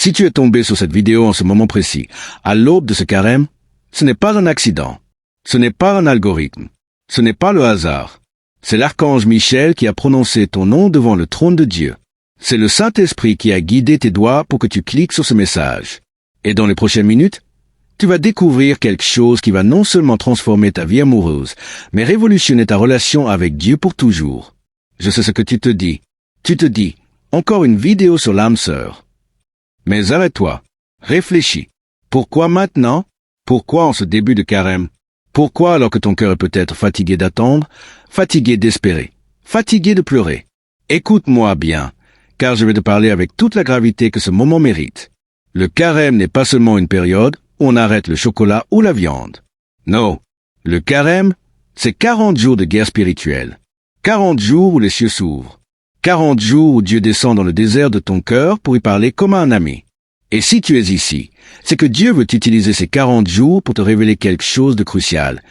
Si tu es tombé sur cette vidéo en ce moment précis, à l'aube de ce carême, ce n'est pas un accident. Ce n'est pas un algorithme. Ce n'est pas le hasard. C'est l'archange Michel qui a prononcé ton nom devant le trône de Dieu. C'est le Saint-Esprit qui a guidé tes doigts pour que tu cliques sur ce message. Et dans les prochaines minutes, tu vas découvrir quelque chose qui va non seulement transformer ta vie amoureuse, mais révolutionner ta relation avec Dieu pour toujours. Je sais ce que tu te dis. Tu te dis, encore une vidéo sur l'âme sœur. Mais arrête-toi. Réfléchis. Pourquoi maintenant? Pourquoi en ce début de carême? Pourquoi alors que ton cœur est peut-être fatigué d'attendre, fatigué d'espérer, fatigué de pleurer? Écoute-moi bien, car je vais te parler avec toute la gravité que ce moment mérite. Le carême n'est pas seulement une période où on arrête le chocolat ou la viande. Non, le carême, c'est 40 jours de guerre spirituelle. 40 jours où les cieux s'ouvrent. 40 jours où Dieu descend dans le désert de ton cœur pour y parler comme à un ami. Et si tu es ici, c'est que Dieu veut utiliser ces 40 jours pour te révéler quelque chose de crucial.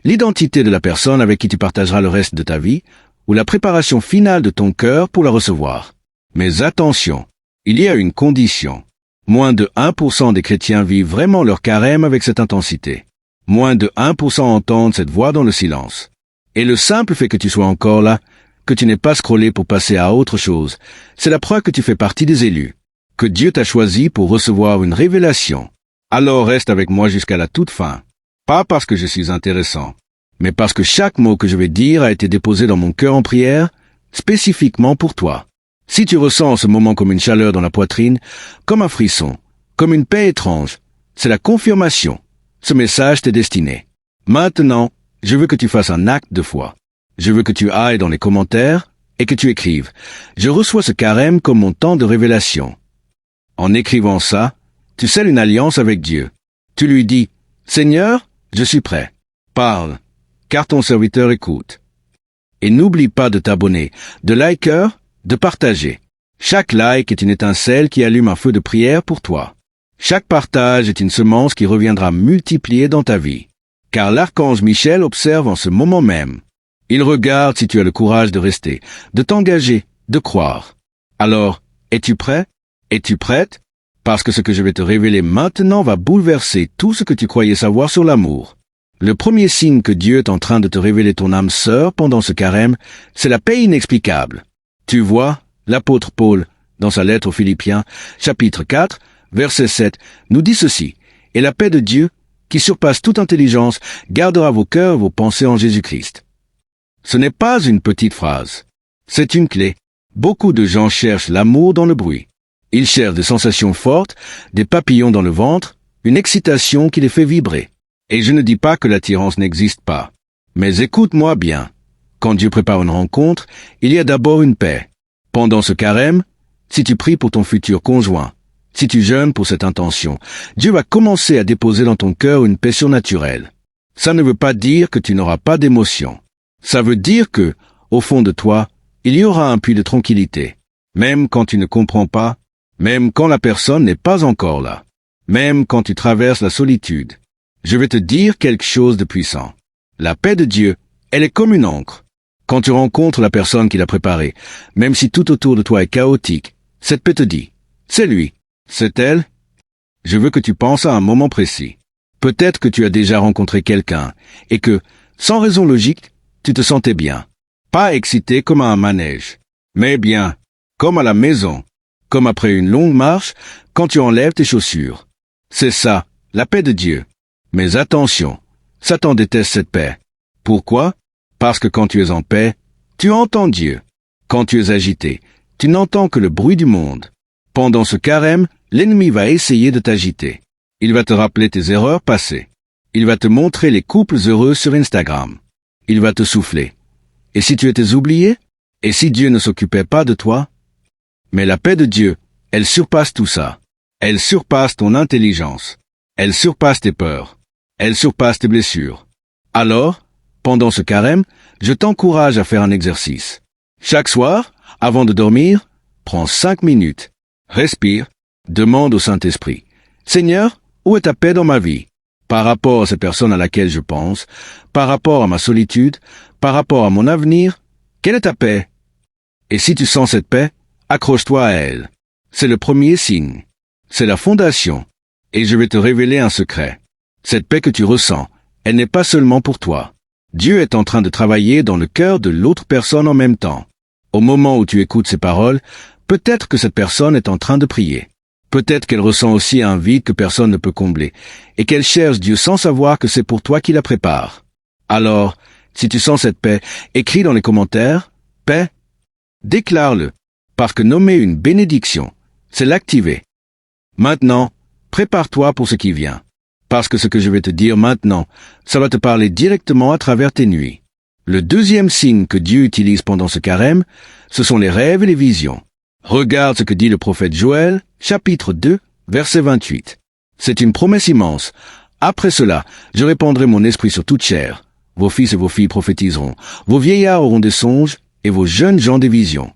L'identité de la personne avec qui tu partageras le reste de ta vie, ou la préparation finale de ton cœur pour la recevoir. Mais attention, il y a une condition. Moins de 1% des chrétiens vivent vraiment leur carême avec cette intensité. Moins de 1% entendent cette voix dans le silence. Et le simple fait que tu sois encore là, que tu n'aies pas scrollé pour passer à autre chose, c'est la preuve que tu fais partie des élus. Que Dieu t'a choisi pour recevoir une révélation. Alors reste avec moi jusqu'à la toute fin. Pas parce que je suis intéressant, mais parce que chaque mot que je vais dire a été déposé dans mon cœur en prière, spécifiquement pour toi. Si tu ressens en ce moment comme une chaleur dans la poitrine, comme un frisson, comme une paix étrange, c'est la confirmation. Ce message t'est destiné. Maintenant, je veux que tu fasses un acte de foi. Je veux que tu ailles dans les commentaires et que tu écrives « Je reçois ce carême comme mon temps de révélation ». En écrivant ça, tu scelles une alliance avec Dieu. Tu lui dis, Seigneur, je suis prêt. Parle, car ton serviteur écoute. Et n'oublie pas de t'abonner, de liker, de partager. Chaque like est une étincelle qui allume un feu de prière pour toi. Chaque partage est une semence qui reviendra multipliée dans ta vie. Car l'archange Michel observe en ce moment même. Il regarde si tu as le courage de rester, de t'engager, de croire. Alors, es-tu prêt? Es-tu prête? Parce que ce que je vais te révéler maintenant va bouleverser tout ce que tu croyais savoir sur l'amour. Le premier signe que Dieu est en train de te révéler ton âme sœur pendant ce carême, c'est la paix inexplicable. Tu vois, l'apôtre Paul, dans sa lettre aux Philippiens, chapitre 4, verset 7, nous dit ceci, « Et la paix de Dieu, qui surpasse toute intelligence, gardera vos cœurs, vos pensées en Jésus-Christ. » Ce n'est pas une petite phrase. C'est une clé. Beaucoup de gens cherchent l'amour dans le bruit. Ils cherchent des sensations fortes, des papillons dans le ventre, une excitation qui les fait vibrer. Et je ne dis pas que l'attirance n'existe pas. Mais écoute-moi bien. Quand Dieu prépare une rencontre, il y a d'abord une paix. Pendant ce carême, si tu pries pour ton futur conjoint, si tu jeûnes pour cette intention, Dieu va commencer à déposer dans ton cœur une paix surnaturelle. Ça ne veut pas dire que tu n'auras pas d'émotion. Ça veut dire que, au fond de toi, il y aura un puits de tranquillité. Même quand tu ne comprends pas, même quand la personne n'est pas encore là, même quand tu traverses la solitude, je vais te dire quelque chose de puissant. La paix de Dieu, elle est comme une encre. Quand tu rencontres la personne qui l'a préparée, même si tout autour de toi est chaotique, cette paix te dit, c'est lui, c'est elle. Je veux que tu penses à un moment précis. Peut-être que tu as déjà rencontré quelqu'un, et que, sans raison logique, tu te sentais bien. Pas excité comme à un manège, mais bien, comme à la maison. Comme après une longue marche, quand tu enlèves tes chaussures. C'est ça, la paix de Dieu. Mais attention, Satan déteste cette paix. Pourquoi? Parce que quand tu es en paix, tu entends Dieu. Quand tu es agité, tu n'entends que le bruit du monde. Pendant ce carême, l'ennemi va essayer de t'agiter. Il va te rappeler tes erreurs passées. Il va te montrer les couples heureux sur Instagram. Il va te souffler. Et si tu étais oublié? Et si Dieu ne s'occupait pas de toi? Mais la paix de Dieu, elle surpasse tout ça. Elle surpasse ton intelligence. Elle surpasse tes peurs. Elle surpasse tes blessures. Alors, pendant ce carême, je t'encourage à faire un exercice. Chaque soir, avant de dormir, prends 5 minutes. Respire. Demande au Saint-Esprit. Seigneur, où est ta paix dans ma vie? Par rapport à cette personne à laquelle je pense, par rapport à ma solitude, par rapport à mon avenir, quelle est ta paix? Et si tu sens cette paix, accroche-toi à elle. C'est le premier signe. C'est la fondation. Et je vais te révéler un secret. Cette paix que tu ressens, elle n'est pas seulement pour toi. Dieu est en train de travailler dans le cœur de l'autre personne en même temps. Au moment où tu écoutes ces paroles, peut-être que cette personne est en train de prier. Peut-être qu'elle ressent aussi un vide que personne ne peut combler, et qu'elle cherche Dieu sans savoir que c'est pour toi qui la prépare. Alors, si tu sens cette paix, écris dans les commentaires, paix, déclare-le, parce que nommer une bénédiction, c'est l'activer. Maintenant, prépare-toi pour ce qui vient, parce que ce que je vais te dire maintenant, ça va te parler directement à travers tes nuits. Le deuxième signe que Dieu utilise pendant ce carême, ce sont les rêves et les visions. Regarde ce que dit le prophète Joël, chapitre 2, verset 28. C'est une promesse immense. Après cela, je répandrai mon esprit sur toute chair. Vos fils et vos filles prophétiseront. Vos vieillards auront des songes et vos jeunes gens des visions.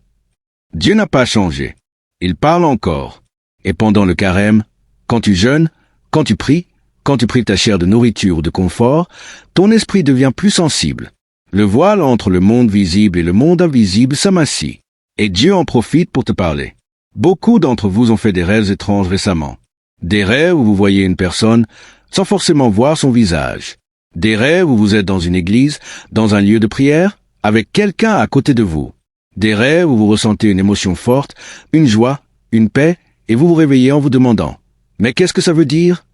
Dieu n'a pas changé. Il parle encore. Et pendant le carême, quand tu jeûnes, quand tu prives ta chair de nourriture ou de confort, ton esprit devient plus sensible. Le voile entre le monde visible et le monde invisible s'amincit. Et Dieu en profite pour te parler. Beaucoup d'entre vous ont fait des rêves étranges récemment. Des rêves où vous voyez une personne sans forcément voir son visage. Des rêves où vous êtes dans une église, dans un lieu de prière, avec quelqu'un à côté de vous. Des rêves où vous ressentez une émotion forte, une joie, une paix, et vous vous réveillez en vous demandant « Mais qu'est-ce que ça veut dire ?»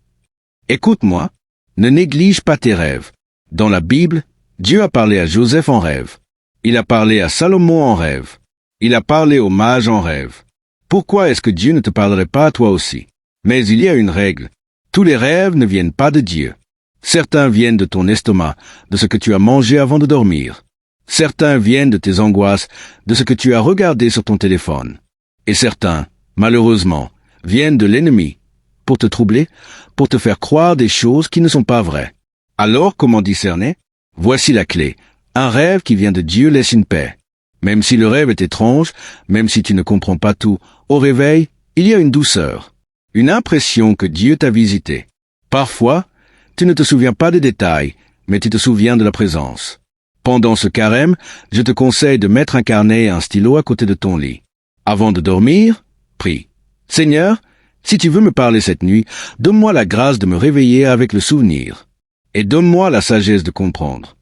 Écoute-moi, ne néglige pas tes rêves. Dans la Bible, Dieu a parlé à Joseph en rêve. Il a parlé à Salomon en rêve. Il a parlé aux mages en rêve. Pourquoi est-ce que Dieu ne te parlerait pas à toi aussi? Mais il y a une règle. Tous les rêves ne viennent pas de Dieu. Certains viennent de ton estomac, de ce que tu as mangé avant de dormir. Certains viennent de tes angoisses, de ce que tu as regardé sur ton téléphone. Et certains, malheureusement, viennent de l'ennemi, pour te troubler, pour te faire croire des choses qui ne sont pas vraies. Alors, comment discerner? Voici la clé. Un rêve qui vient de Dieu laisse une paix. Même si le rêve est étrange, même si tu ne comprends pas tout, au réveil, il y a une douceur, une impression que Dieu t'a visité. Parfois, tu ne te souviens pas des détails, mais tu te souviens de la présence. Pendant ce carême, je te conseille de mettre un carnet et un stylo à côté de ton lit. Avant de dormir, prie. Seigneur, si tu veux me parler cette nuit, donne-moi la grâce de me réveiller avec le souvenir. Et donne-moi la sagesse de comprendre.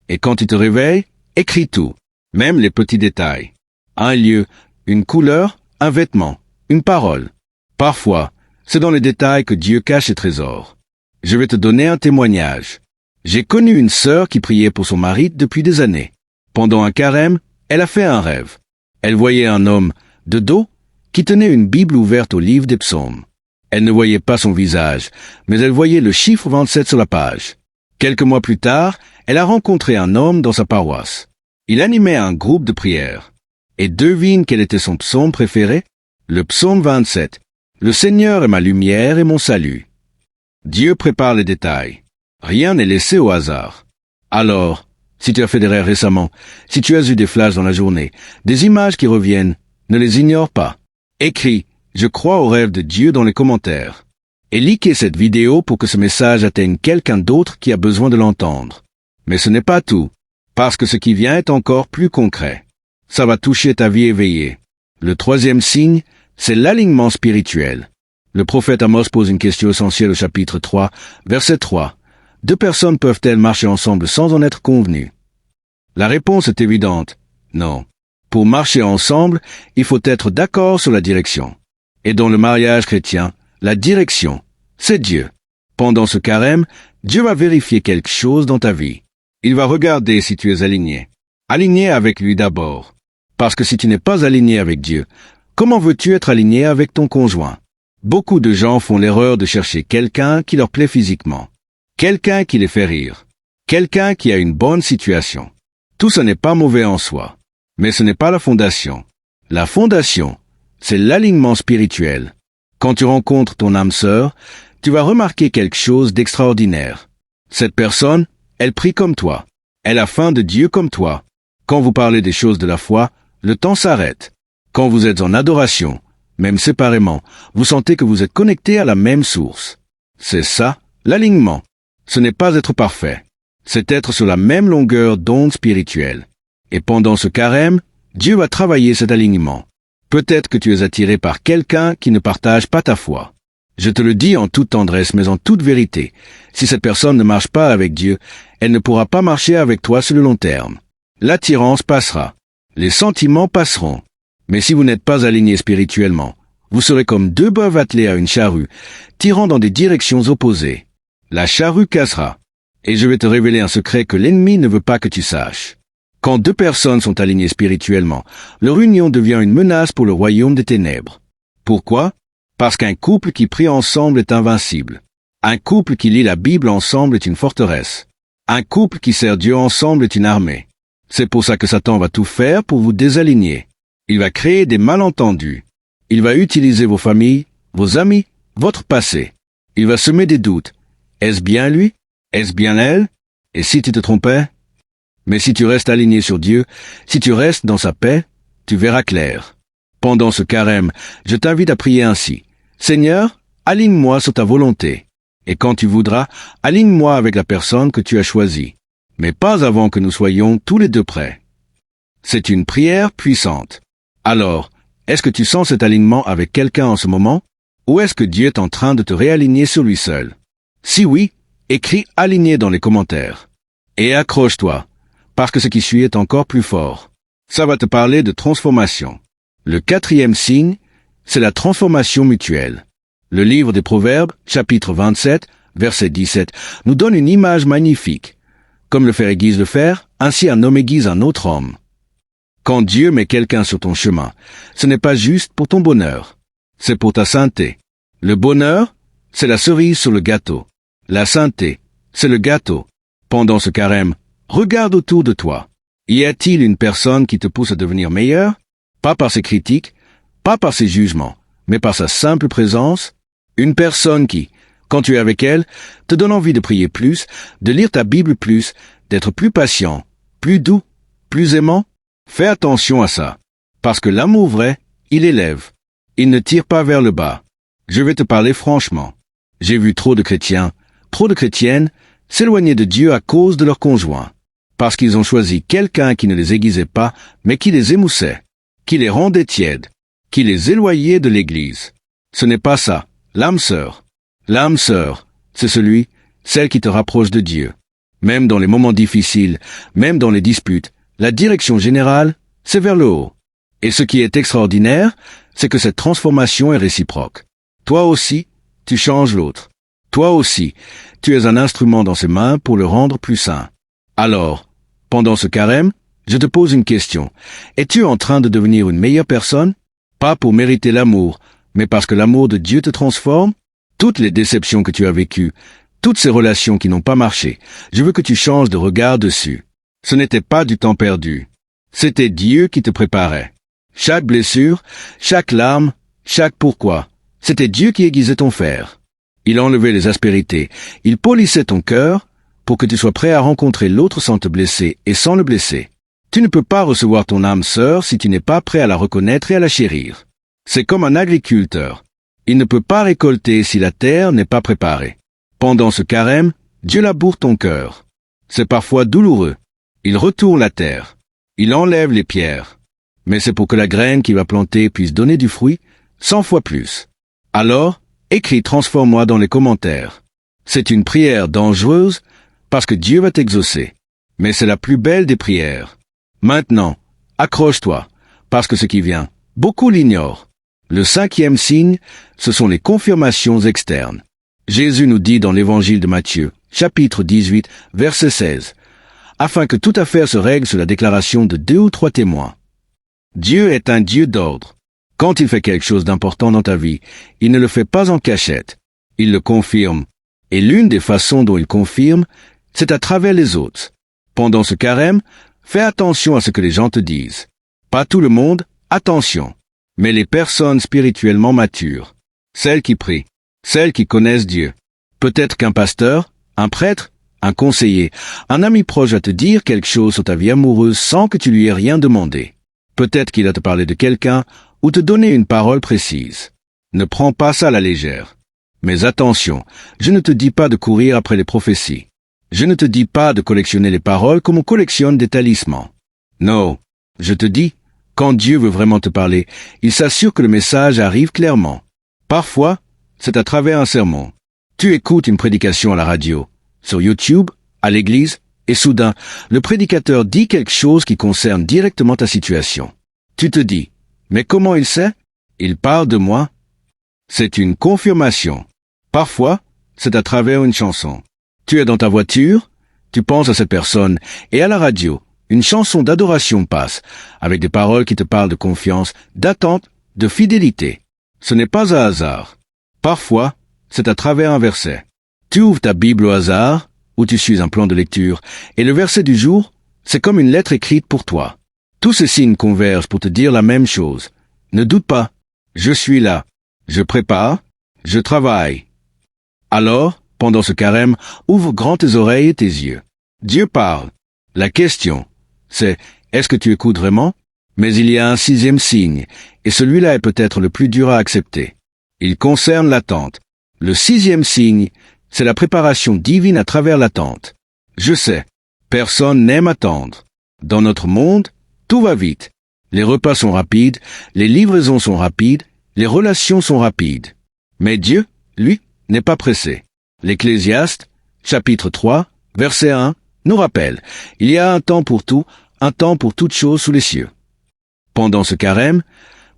Et quand tu te réveilles, écris tout. Même les petits détails. Un lieu, une couleur, un vêtement, une parole. Parfois, c'est dans les détails que Dieu cache ses trésors. Je vais te donner un témoignage. J'ai connu une sœur qui priait pour son mari depuis des années. Pendant un carême, elle a fait un rêve. Elle voyait un homme, de dos, qui tenait une Bible ouverte au livre des psaumes. Elle ne voyait pas son visage, mais elle voyait le chiffre 27 sur la page. Quelques mois plus tard, elle a rencontré un homme dans sa paroisse. Il animait un groupe de prière. Et devine quel était son psaume préféré? Le psaume 27. Le Seigneur est ma lumière et mon salut. Dieu prépare les détails. Rien n'est laissé au hasard. Alors, si tu as fait des rêves récemment, si tu as eu des flashs dans la journée, des images qui reviennent, ne les ignore pas. Écris « Je crois au rêve de Dieu » dans les commentaires. Et likez cette vidéo pour que ce message atteigne quelqu'un d'autre qui a besoin de l'entendre. Mais ce n'est pas tout. Parce que ce qui vient est encore plus concret. Ça va toucher ta vie éveillée. Le troisième signe, c'est l'alignement spirituel. Le prophète Amos pose une question essentielle au chapitre 3, verset 3. Deux personnes peuvent-elles marcher ensemble sans en être convenues? La réponse est évidente. Non. Pour marcher ensemble, il faut être d'accord sur la direction. Et dans le mariage chrétien, la direction, c'est Dieu. Pendant ce carême, Dieu va vérifier quelque chose dans ta vie. Il va regarder si tu es aligné. Aligné avec lui d'abord. Parce que si tu n'es pas aligné avec Dieu, comment veux-tu être aligné avec ton conjoint? Beaucoup de gens font l'erreur de chercher quelqu'un qui leur plaît physiquement. Quelqu'un qui les fait rire. Quelqu'un qui a une bonne situation. Tout ce n'est pas mauvais en soi. Mais ce n'est pas la fondation. La fondation, c'est l'alignement spirituel. Quand tu rencontres ton âme sœur, tu vas remarquer quelque chose d'extraordinaire. Cette personne, elle prie comme toi. Elle a faim de Dieu comme toi. Quand vous parlez des choses de la foi, le temps s'arrête. Quand vous êtes en adoration, même séparément, vous sentez que vous êtes connecté à la même source. C'est ça, l'alignement. Ce n'est pas être parfait. C'est être sur la même longueur d'onde spirituelle. Et pendant ce carême, Dieu va travailler cet alignement. Peut-être que tu es attiré par quelqu'un qui ne partage pas ta foi. Je te le dis en toute tendresse, mais en toute vérité. Si cette personne ne marche pas avec Dieu, elle ne pourra pas marcher avec toi sur le long terme. L'attirance passera. Les sentiments passeront. Mais si vous n'êtes pas aligné spirituellement, vous serez comme deux bœufs attelés à une charrue, tirant dans des directions opposées. La charrue cassera. Et je vais te révéler un secret que l'ennemi ne veut pas que tu saches. Quand deux personnes sont alignées spirituellement, leur union devient une menace pour le royaume des ténèbres. Pourquoi? Parce qu'un couple qui prie ensemble est invincible. Un couple qui lit la Bible ensemble est une forteresse. Un couple qui sert Dieu ensemble est une armée. C'est pour ça que Satan va tout faire pour vous désaligner. Il va créer des malentendus. Il va utiliser vos familles, vos amis, votre passé. Il va semer des doutes. Est-ce bien lui? Est-ce bien elle? Et si tu te trompais? Mais si tu restes aligné sur Dieu, si tu restes dans sa paix, tu verras clair. Pendant ce carême, je t'invite à prier ainsi. Seigneur, aligne-moi sur ta volonté. Et quand tu voudras, aligne-moi avec la personne que tu as choisie. Mais pas avant que nous soyons tous les deux prêts. C'est une prière puissante. Alors, est-ce que tu sens cet alignement avec quelqu'un en ce moment? Ou est-ce que Dieu est en train de te réaligner sur lui seul? Si oui, écris « aligné » dans les commentaires. Et accroche-toi, parce que ce qui suit est encore plus fort. Ça va te parler de transformation. Le 4e signe, c'est la transformation mutuelle. Le livre des Proverbes, chapitre 27, verset 17, nous donne une image magnifique. Comme le fer aiguise le fer, ainsi un homme aiguise un autre homme. Quand Dieu met quelqu'un sur ton chemin, ce n'est pas juste pour ton bonheur, c'est pour ta sainteté. Le bonheur, c'est la cerise sur le gâteau. La sainteté, c'est le gâteau. Pendant ce carême, regarde autour de toi. Y a-t-il une personne qui te pousse à devenir meilleur? Pas par ses critiques, pas par ses jugements, mais par sa simple présence. Une personne qui, quand tu es avec elle, te donne envie de prier plus, de lire ta Bible plus, d'être plus patient, plus doux, plus aimant. Fais attention à ça, parce que l'amour vrai, il élève. Il ne tire pas vers le bas. Je vais te parler franchement. J'ai vu trop de chrétiens, trop de chrétiennes, s'éloigner de Dieu à cause de leur conjoint. Parce qu'ils ont choisi quelqu'un qui ne les aiguisait pas, mais qui les émoussait, qui les rendait tièdes, qui les éloignait de l'Église. Ce n'est pas ça, l'âme sœur. L'âme sœur, c'est celle qui te rapproche de Dieu. Même dans les moments difficiles, même dans les disputes, la direction générale, c'est vers le haut. Et ce qui est extraordinaire, c'est que cette transformation est réciproque. Toi aussi, tu changes l'autre. Toi aussi, tu es un instrument dans ses mains pour le rendre plus saint. Alors, pendant ce carême, je te pose une question. Es-tu en train de devenir une meilleure personne? Pas pour mériter l'amour, mais parce que l'amour de Dieu te transforme? Toutes les déceptions que tu as vécues, toutes ces relations qui n'ont pas marché, je veux que tu changes de regard dessus. Ce n'était pas du temps perdu. C'était Dieu qui te préparait. Chaque blessure, chaque larme, chaque pourquoi, c'était Dieu qui aiguisait ton fer. Il enlevait les aspérités, il polissait ton cœur pour que tu sois prêt à rencontrer l'autre sans te blesser et sans le blesser. Tu ne peux pas recevoir ton âme sœur si tu n'es pas prêt à la reconnaître et à la chérir. C'est comme un agriculteur. Il ne peut pas récolter si la terre n'est pas préparée. Pendant ce carême, Dieu laboure ton cœur. C'est parfois douloureux. Il retourne la terre. Il enlève les pierres. Mais c'est pour que la graine qu'il va planter puisse donner du fruit 100 fois plus. Alors, écris « Transforme-moi » dans les commentaires. C'est une prière dangereuse parce que Dieu va t'exaucer. Mais c'est la plus belle des prières. Maintenant, accroche-toi, parce que ce qui vient, beaucoup l'ignorent. Le 5e signe, ce sont les confirmations externes. Jésus nous dit dans l'évangile de Matthieu, chapitre 18, verset 16, afin que toute affaire se règle sur la déclaration de 2 ou 3 témoins. Dieu est un Dieu d'ordre. Quand il fait quelque chose d'important dans ta vie, il ne le fait pas en cachette. Il le confirme. Et l'une des façons dont il confirme, c'est à travers les autres. Pendant ce carême, fais attention à ce que les gens te disent. Pas tout le monde, attention. Mais les personnes spirituellement matures. Celles qui prient. Celles qui connaissent Dieu. Peut-être qu'un pasteur, un prêtre, un conseiller, un ami proche va te dire quelque chose sur ta vie amoureuse sans que tu lui aies rien demandé. Peut-être qu'il va te parler de quelqu'un ou te donner une parole précise. Ne prends pas ça à la légère. Mais attention, je ne te dis pas de courir après les prophéties. Je ne te dis pas de collectionner les paroles comme on collectionne des talismans. Non, je te dis, Quand Dieu veut vraiment te parler, il s'assure que le message arrive clairement. Parfois, c'est à travers un sermon. Tu écoutes une prédication à la radio, sur YouTube, à l'église, et soudain, le prédicateur dit quelque chose qui concerne directement ta situation. Tu te dis, mais comment il sait? Il parle de moi? C'est une confirmation. Parfois, c'est à travers une chanson. Tu es dans ta voiture, tu penses à cette personne, et à la radio, une chanson d'adoration passe, avec des paroles qui te parlent de confiance, d'attente, de fidélité. Ce n'est pas un hasard. Parfois, c'est à travers un verset. Tu ouvres ta Bible au hasard, ou tu suis un plan de lecture, et le verset du jour, c'est comme une lettre écrite pour toi. Tous ces signes convergent pour te dire la même chose. Ne doute pas, je suis là, je prépare, je travaille. Alors, pendant ce carême, ouvre grand tes oreilles et tes yeux. Dieu parle. La question, c'est, est-ce que tu écoutes vraiment? Mais il y a un 6e signe, et celui-là est peut-être le plus dur à accepter. Il concerne l'attente. Le 6e signe, c'est la préparation divine à travers l'attente. Je sais, personne n'aime attendre. Dans notre monde, tout va vite. Les repas sont rapides, les livraisons sont rapides, les relations sont rapides. Mais Dieu, lui, n'est pas pressé. L'Ecclésiaste, chapitre 3, verset 1, nous rappelle, il y a un temps pour tout, un temps pour toutes choses sous les cieux. Pendant ce carême,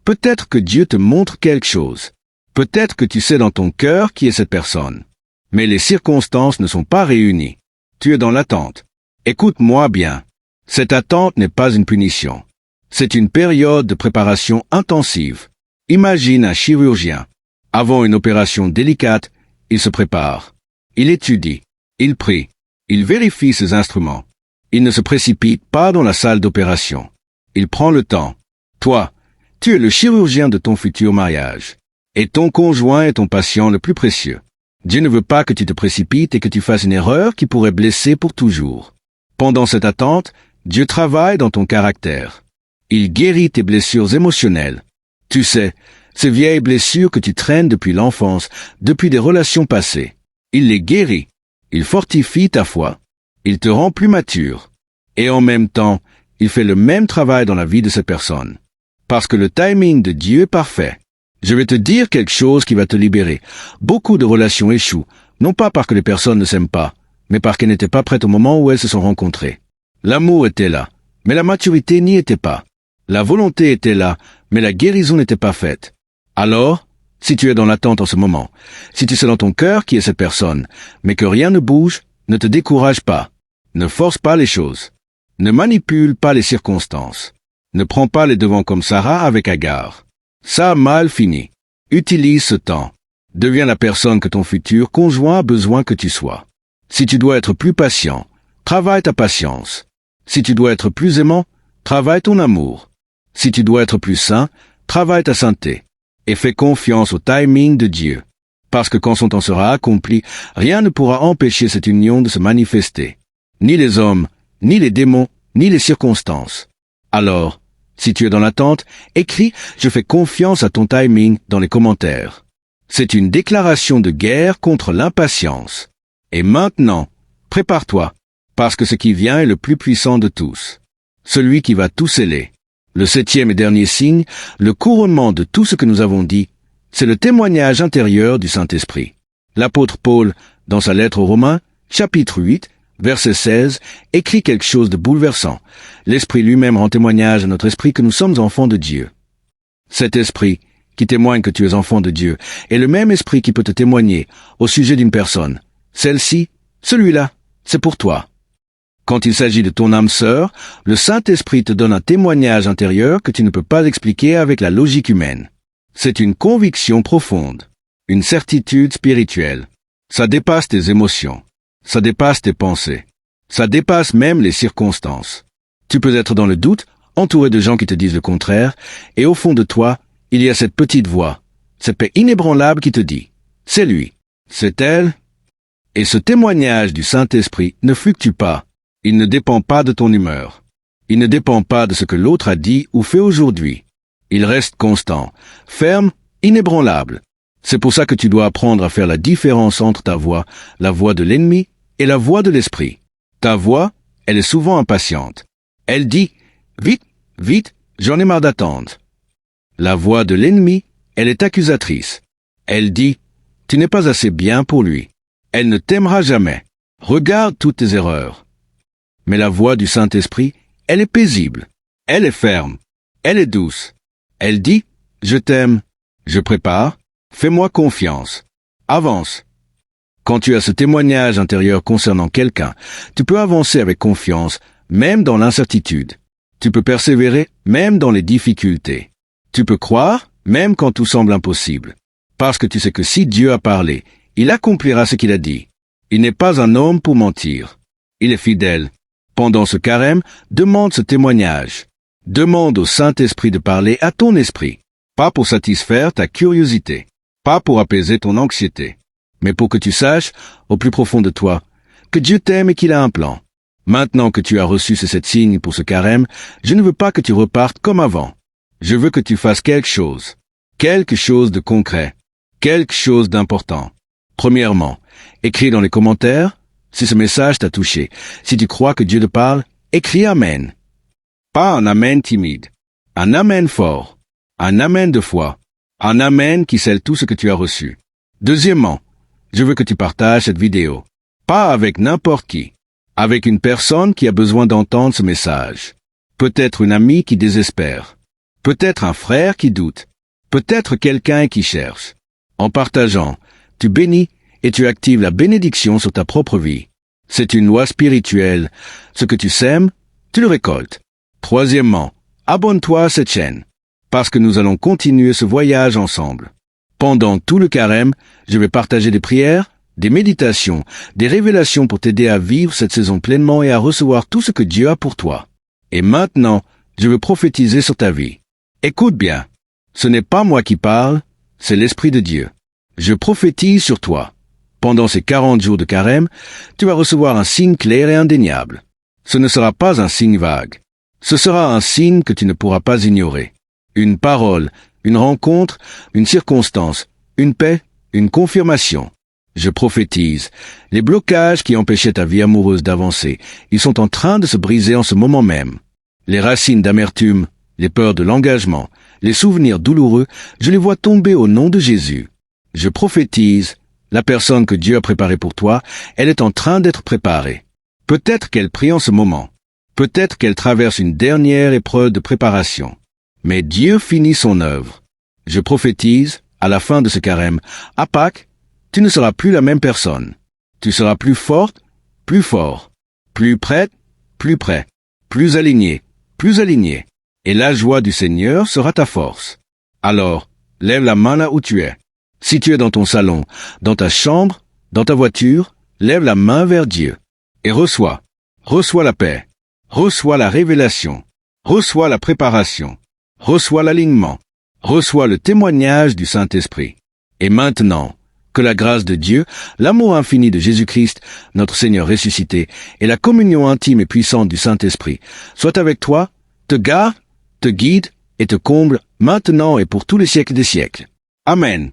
peut-être que Dieu te montre quelque chose. Peut-être que tu sais dans ton cœur qui est cette personne. Mais les circonstances ne sont pas réunies. Tu es dans l'attente. Écoute-moi bien. Cette attente n'est pas une punition. C'est une période de préparation intensive. Imagine un chirurgien. Avant une opération délicate, il se prépare. Il étudie. Il prie. Il vérifie ses instruments. Il ne se précipite pas dans la salle d'opération. Il prend le temps. Toi, tu es le chirurgien de ton futur mariage. Et ton conjoint est ton patient le plus précieux. Dieu ne veut pas que tu te précipites et que tu fasses une erreur qui pourrait blesser pour toujours. Pendant cette attente, Dieu travaille dans ton caractère. Il guérit tes blessures émotionnelles. Tu sais, ces vieilles blessures que tu traînes depuis l'enfance, depuis des relations passées. Il les guérit. Il fortifie ta foi. Il te rend plus mature. Et en même temps, il fait le même travail dans la vie de cette personne. Parce que le timing de Dieu est parfait. Je vais te dire quelque chose qui va te libérer. Beaucoup de relations échouent, non pas parce que les personnes ne s'aiment pas, mais parce qu'elles n'étaient pas prêtes au moment où elles se sont rencontrées. L'amour était là, mais la maturité n'y était pas. La volonté était là, mais la guérison n'était pas faite. Alors, si tu es dans l'attente en ce moment, si tu sais dans ton cœur qui est cette personne, mais que rien ne bouge, ne te décourage pas. Ne force pas les choses. Ne manipule pas les circonstances. Ne prends pas les devants comme Sarah avec Agar. Ça a mal fini. Utilise ce temps. Deviens la personne que ton futur conjoint a besoin que tu sois. Si tu dois être plus patient, travaille ta patience. Si tu dois être plus aimant, travaille ton amour. Si tu dois être plus saint, travaille ta sainteté. Et fais confiance au timing de Dieu. Parce que quand son temps sera accompli, rien ne pourra empêcher cette union de se manifester. Ni les hommes, ni les démons, ni les circonstances. Alors, si tu es dans l'attente, écris « Je fais confiance à ton timing » dans les commentaires. C'est une déclaration de guerre contre l'impatience. Et maintenant, prépare-toi, parce que ce qui vient est le plus puissant de tous. Celui qui va tout sceller. Le 7e et dernier signe, le couronnement de tout ce que nous avons dit, c'est le témoignage intérieur du Saint-Esprit. L'apôtre Paul, dans sa lettre aux Romains, chapitre 8, verset 16, écrit quelque chose de bouleversant. L'Esprit lui-même rend témoignage à notre esprit que nous sommes enfants de Dieu. Cet esprit, qui témoigne que tu es enfant de Dieu, est le même esprit qui peut te témoigner au sujet d'une personne. Celle-ci, celui-là, c'est pour toi. Quand il s'agit de ton âme sœur, le Saint-Esprit te donne un témoignage intérieur que tu ne peux pas expliquer avec la logique humaine. C'est une conviction profonde, une certitude spirituelle. Ça dépasse tes émotions. Ça dépasse tes pensées. Ça dépasse même les circonstances. Tu peux être dans le doute, entouré de gens qui te disent le contraire, et au fond de toi, il y a cette petite voix, cette paix inébranlable qui te dit « C'est lui, c'est elle ». Et ce témoignage du Saint-Esprit ne fluctue pas. Il ne dépend pas de ton humeur. Il ne dépend pas de ce que l'autre a dit ou fait aujourd'hui. Il reste constant, ferme, inébranlable. C'est pour ça que tu dois apprendre à faire la différence entre ta voix, la voix de l'ennemi, et la voix de l'esprit. Ta voix, elle est souvent impatiente. Elle dit « Vite, vite, J'en ai marre d'attendre. La voix de l'ennemi, elle est accusatrice. Elle dit, tu n'es pas assez bien pour lui. Elle ne t'aimera jamais. Regarde toutes tes erreurs. Mais la voix du Saint-Esprit, elle est paisible. Elle est ferme. Elle est douce. Elle dit, je t'aime. Je prépare. Fais-moi confiance. Avance. Quand tu as ce témoignage intérieur concernant quelqu'un, tu peux avancer avec confiance, même dans l'incertitude. Tu peux persévérer, même dans les difficultés. Tu peux croire, même quand tout semble impossible. Parce que tu sais que si Dieu a parlé, il accomplira ce qu'il a dit. Il n'est pas un homme pour mentir. Il est fidèle. Pendant ce carême, demande ce témoignage. Demande au Saint-Esprit de parler à ton esprit. Pas pour satisfaire ta curiosité. Pas pour apaiser ton anxiété. Mais pour que tu saches, au plus profond de toi, que Dieu t'aime et qu'il a un plan. Maintenant que tu as reçu ces 7 signes pour ce carême, je ne veux pas que tu repartes comme avant. Je veux que tu fasses quelque chose. Quelque chose de concret. Quelque chose d'important. Premièrement, écris dans les commentaires, si ce message t'a touché. Si tu crois que Dieu te parle, écris Amen. Pas un Amen timide. Un Amen fort. Un Amen de foi. Un Amen qui scelle tout ce que tu as reçu. Deuxièmement, je veux que tu partages cette vidéo. Pas avec n'importe qui. Avec une personne qui a besoin d'entendre ce message. Peut-être une amie qui désespère. Peut-être un frère qui doute. Peut-être quelqu'un qui cherche. En partageant, tu bénis et tu actives la bénédiction sur ta propre vie. C'est une loi spirituelle. Ce que tu sèmes, tu le récoltes. Troisièmement, abonne-toi à cette chaîne. Parce que nous allons continuer ce voyage ensemble. Pendant tout le carême, je vais partager des prières, des méditations, des révélations pour t'aider à vivre cette saison pleinement et à recevoir tout ce que Dieu a pour toi. Et maintenant, je veux prophétiser sur ta vie. Écoute bien. Ce n'est pas moi qui parle, c'est l'Esprit de Dieu. Je prophétise sur toi. Pendant ces 40 jours de carême, tu vas recevoir un signe clair et indéniable. Ce ne sera pas un signe vague. Ce sera un signe que tu ne pourras pas ignorer. Une parole, une rencontre, une circonstance, une paix, une confirmation. Je prophétise. Les blocages qui empêchaient ta vie amoureuse d'avancer, ils sont en train de se briser en ce moment même. Les racines d'amertume, les peurs de l'engagement, les souvenirs douloureux, je les vois tomber au nom de Jésus. Je prophétise. La personne que Dieu a préparée pour toi, elle est en train d'être préparée. Peut-être qu'elle prie en ce moment. Peut-être qu'elle traverse une dernière épreuve de préparation. Mais Dieu finit son œuvre. Je prophétise, à la fin de ce carême, à Pâques, tu ne seras plus la même personne. Tu seras plus forte, plus fort, plus prête, plus prêt, plus aligné, plus aligné. Et la joie du Seigneur sera ta force. Alors, lève la main là où tu es. Si tu es dans ton salon, dans ta chambre, dans ta voiture, lève la main vers Dieu. Et reçois. Reçois la paix. Reçois la révélation. Reçois la préparation. Reçois l'alignement. Reçois le témoignage du Saint-Esprit. Et maintenant, que la grâce de Dieu, l'amour infini de Jésus-Christ, notre Seigneur ressuscité, et la communion intime et puissante du Saint-Esprit soient avec toi, te garde, te guide et te comble maintenant et pour tous les siècles des siècles. Amen.